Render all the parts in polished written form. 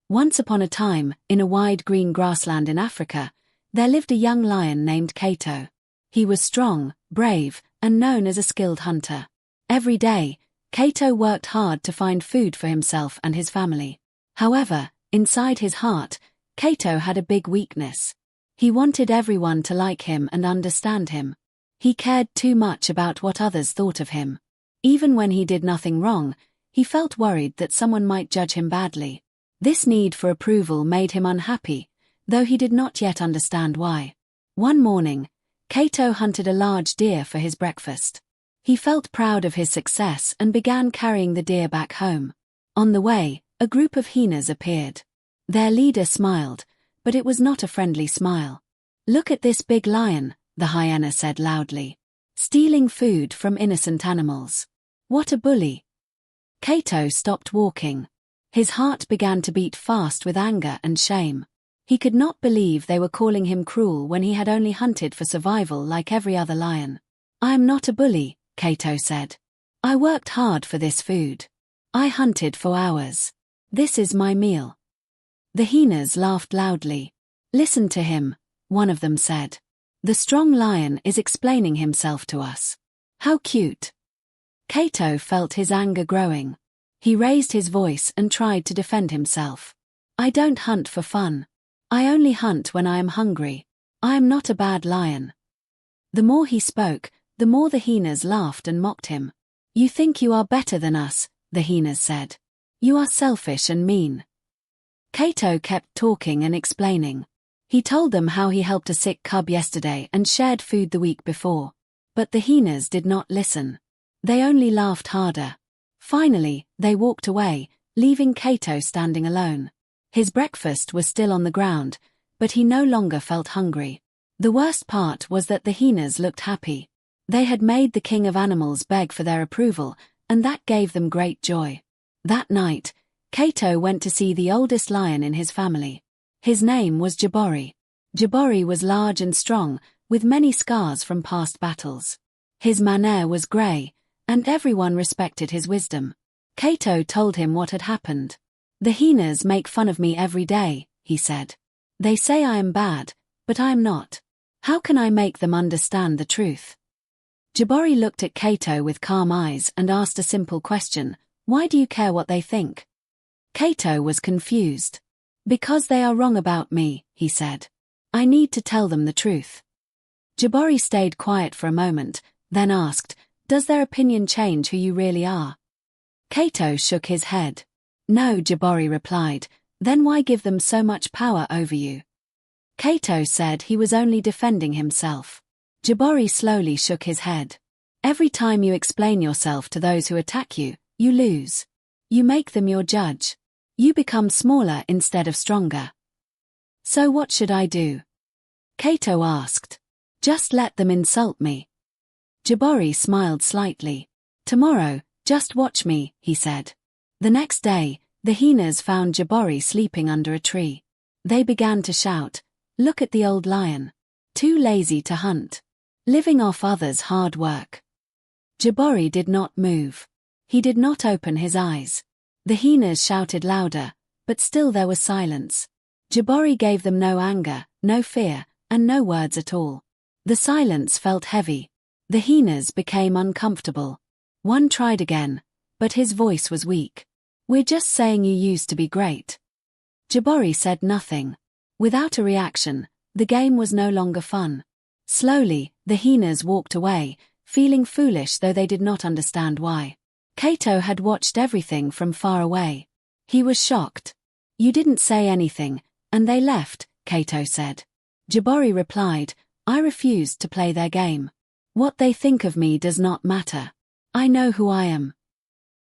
Once upon a time, in a wide green grassland in Africa, there lived a young lion named Kato. He was strong, brave, and known as a skilled hunter. Every day, Kato worked hard to find food for himself and his family. However, inside his heart, Kato had a big weakness. He wanted everyone to like him and understand him. He cared too much about what others thought of him. Even when he did nothing wrong, he felt worried that someone might judge him badly. This need for approval made him unhappy, though he did not yet understand why. One morning, Kato hunted a large deer for his breakfast. He felt proud of his success and began carrying the deer back home. On the way, a group of hyenas appeared. Their leader smiled, but it was not a friendly smile. "Look at this big lion," the hyena said loudly. "Stealing food from innocent animals. What a bully." Kato stopped walking. His heart began to beat fast with anger and shame. He could not believe they were calling him cruel when he had only hunted for survival like every other lion. "I am not a bully," Kato said. "I worked hard for this food. I hunted for hours. This is my meal." The hyenas laughed loudly. "Listen to him," one of them said. "The strong lion is explaining himself to us. How cute." Kato felt his anger growing. He raised his voice and tried to defend himself. "I don't hunt for fun. I only hunt when I am hungry. I am not a bad lion." The more he spoke, the more the hyenas laughed and mocked him. "You think you are better than us," the hyenas said. "You are selfish and mean." Kato kept talking and explaining. He told them how he helped a sick cub yesterday and shared food the week before. But the hyenas did not listen. They only laughed harder. Finally, they walked away, leaving Kato standing alone. His breakfast was still on the ground, but he no longer felt hungry. The worst part was that the hyenas looked happy. They had made the king of animals beg for their approval, and that gave them great joy. That night, Kato went to see the oldest lion in his family. His name was Jabori. Jabori was large and strong, with many scars from past battles. His mane was grey, and everyone respected his wisdom. Kato told him what had happened. "The hyenas make fun of me every day," he said. "They say I am bad, but I am not. How can I make them understand the truth?" Jabori looked at Kato with calm eyes and asked a simple question: "Why do you care what they think?" Kato was confused. "Because they are wrong about me," he said. "I need to tell them the truth." Jabori stayed quiet for a moment, then asked, "Does their opinion change who you really are?" Kato shook his head. "No," Jabori replied. "Then why give them so much power over you?" Kato said he was only defending himself. Jabori slowly shook his head. "Every time you explain yourself to those who attack you, you lose. You make them your judge. You become smaller instead of stronger." "So what should I do?" Kato asked. "Just let them insult me." Jabori smiled slightly. "Tomorrow, just watch me," he said. The next day, the hyenas found Jabori sleeping under a tree. They began to shout, "Look at the old lion. Too lazy to hunt. Living off others' hard work." Jabori did not move. He did not open his eyes. The hyenas shouted louder, but still there was silence. Jabori gave them no anger, no fear, and no words at all. The silence felt heavy. The hyenas became uncomfortable. One tried again, but his voice was weak. "We're just saying you used to be great." Jabori said nothing. Without a reaction, the game was no longer fun. Slowly, the hyenas walked away, feeling foolish though they did not understand why. Kato had watched everything from far away. He was shocked. "You didn't say anything, and they left," Kato said. Jabori replied, "I refused to play their game. What they think of me does not matter. I know who I am."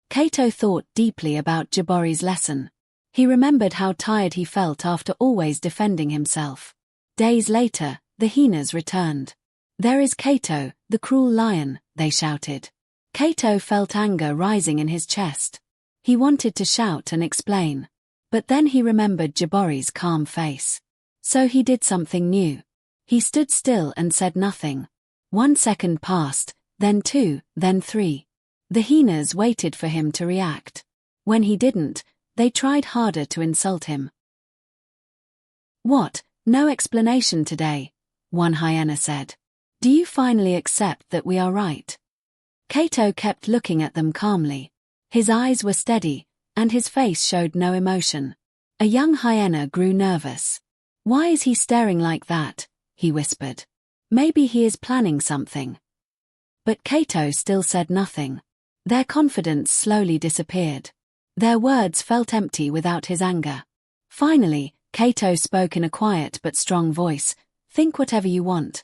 Kato thought deeply about Jabori's lesson. He remembered how tired he felt after always defending himself. Days later, the hyenas returned. "There is Kato, the cruel lion," they shouted. Kato felt anger rising in his chest. He wanted to shout and explain. But then he remembered Jabori's calm face. So he did something new. He stood still and said nothing. 1 second passed, then 2, then 3. The hyenas waited for him to react. When he didn't, They tried harder to insult him. "What, no explanation today?" one hyena said. "Do you finally accept that we are right?" Cato kept looking at them calmly. His eyes were steady, and his face showed no emotion. A young hyena grew nervous. "Why is he staring like that?" he whispered. "Maybe he is planning something." But Cato still said nothing. Their confidence slowly disappeared. Their words felt empty without his anger. Finally, Cato spoke in a quiet but strong voice, "Think whatever you want."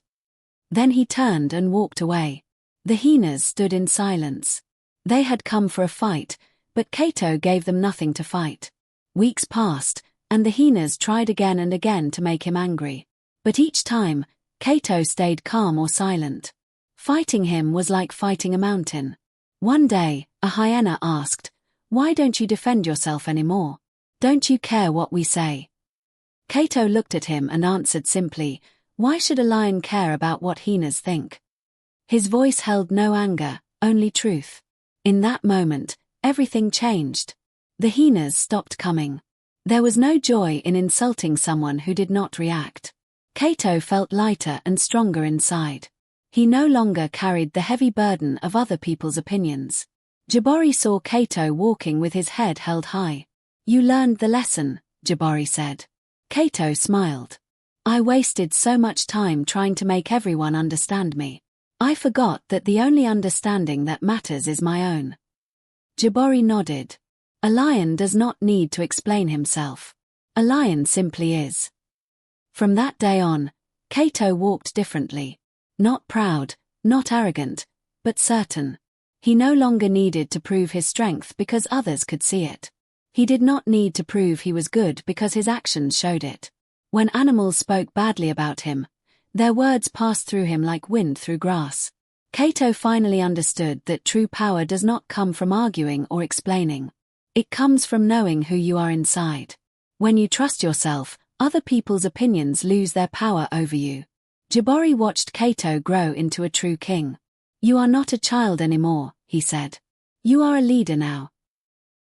Then he turned and walked away. The hyenas stood in silence. They had come for a fight, but Cato gave them nothing to fight. Weeks passed, and the hyenas tried again and again to make him angry. But each time, Cato stayed calm or silent. Fighting him was like fighting a mountain. One day, a hyena asked, "Why don't you defend yourself anymore? Don't you care what we say?" Cato looked at him and answered simply, "Why should a lion care about what hyenas think?" His voice held no anger, only truth. In that moment, everything changed. The hyenas stopped coming. There was no joy in insulting someone who did not react. Cato felt lighter and stronger inside. He no longer carried the heavy burden of other people's opinions. Jabori saw Cato walking with his head held high. "You learned the lesson," Jabori said. Cato smiled. "I wasted so much time trying to make everyone understand me. I forgot that the only understanding that matters is my own." Jabori nodded. A lion does not need to explain himself. A lion simply is. From that day on, Cato walked differently. Not proud, not arrogant, but certain. He no longer needed to prove his strength because others could see it. He did not need to prove he was good because his actions showed it. When animals spoke badly about him, their words passed through him like wind through grass. Cato finally understood that true power does not come from arguing or explaining. It comes from knowing who you are inside. When you trust yourself, other people's opinions lose their power over you. Jabori watched Cato grow into a true king. "You are not a child anymore," he said. "You are a leader now."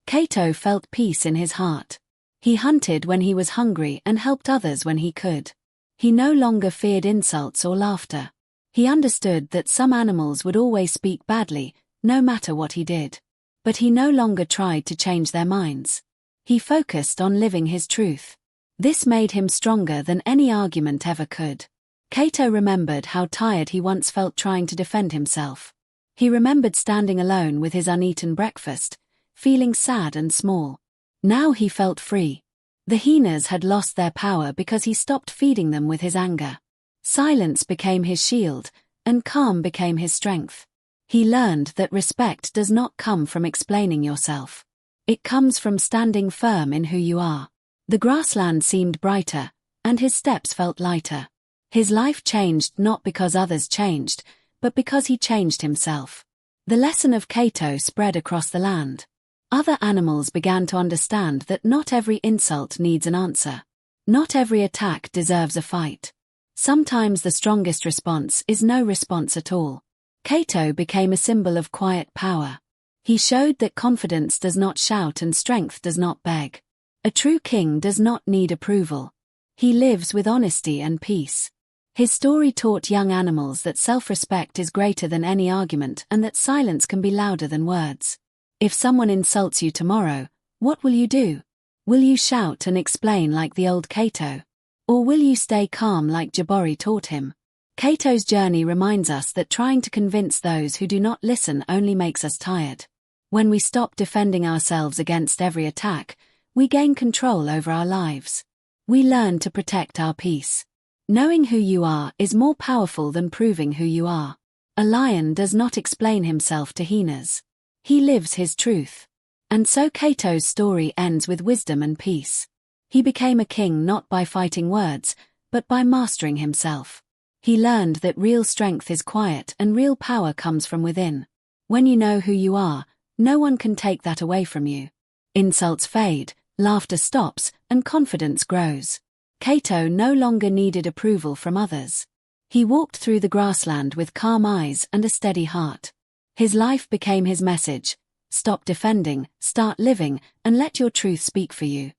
Cato felt peace in his heart. He hunted when he was hungry and helped others when he could. He no longer feared insults or laughter. He understood that some animals would always speak badly, no matter what he did. But he no longer tried to change their minds. He focused on living his truth. This made him stronger than any argument ever could. Cato remembered how tired he once felt trying to defend himself. He remembered standing alone with his uneaten breakfast, feeling sad and small. Now he felt free. The hyenas had lost their power because he stopped feeding them with his anger. Silence became his shield, and calm became his strength. He learned that respect does not come from explaining yourself. It comes from standing firm in who you are. The grassland seemed brighter, and his steps felt lighter. His life changed not because others changed, but because he changed himself. The lesson of Cato spread across the land. Other animals began to understand that not every insult needs an answer. Not every attack deserves a fight. Sometimes the strongest response is no response at all. Cato became a symbol of quiet power. He showed that confidence does not shout and strength does not beg. A true king does not need approval. He lives with honesty and peace. His story taught young animals that self-respect is greater than any argument and that silence can be louder than words. If someone insults you tomorrow, what will you do? Will you shout and explain like the old Cato? Or will you stay calm like Jabori taught him? Cato's journey reminds us that trying to convince those who do not listen only makes us tired. When we stop defending ourselves against every attack, we gain control over our lives. We learn to protect our peace. Knowing who you are is more powerful than proving who you are. A lion does not explain himself to hyenas. He lives his truth. And so Cato's story ends with wisdom and peace. He became a king not by fighting words, but by mastering himself. He learned that real strength is quiet and real power comes from within. When you know who you are, no one can take that away from you. Insults fade, laughter stops, and confidence grows. Cato no longer needed approval from others. He walked through the grassland with calm eyes and a steady heart. His life became his message, Stop defending, start living, and let your truth speak for you.